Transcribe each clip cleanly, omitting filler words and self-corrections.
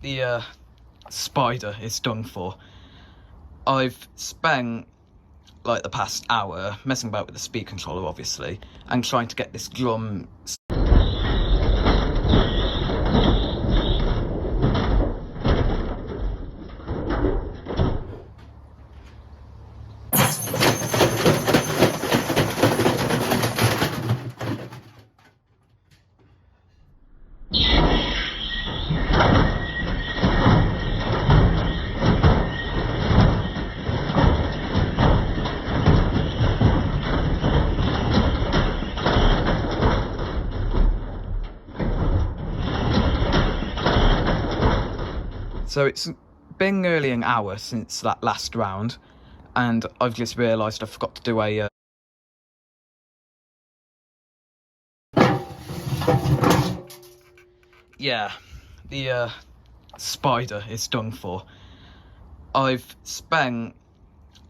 the spider is done for. I've spent like the past hour messing about with the speed controller, obviously, and trying to get this drum. So it's been nearly an hour since that last round, and I've just realised I forgot to do a yeah, the spider is done for. I've spent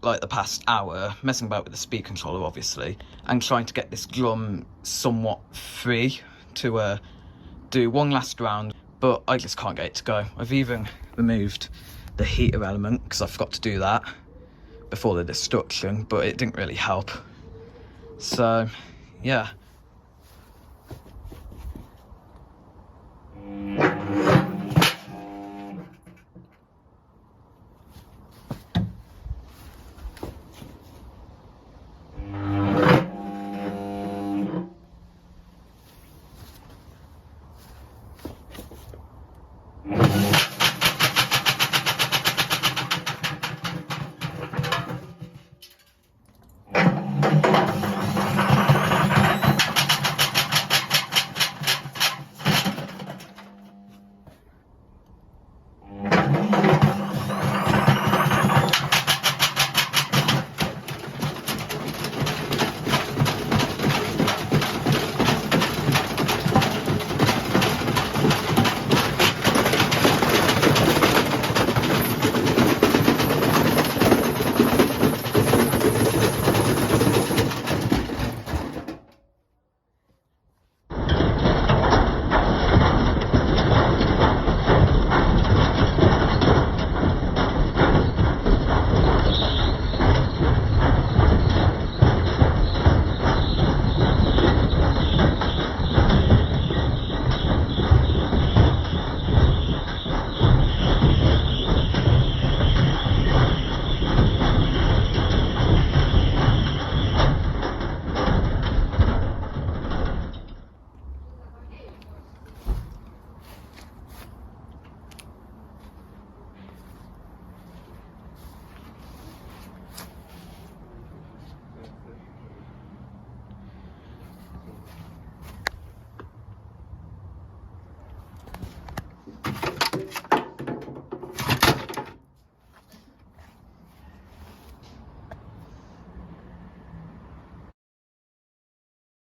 like the past hour messing about with the speed controller, obviously, and trying to get this drum somewhat free to do one last round, but I just can't get it to go. I've even removed the heater element because I forgot to do that before the destruction, but it didn't really help. So yeah,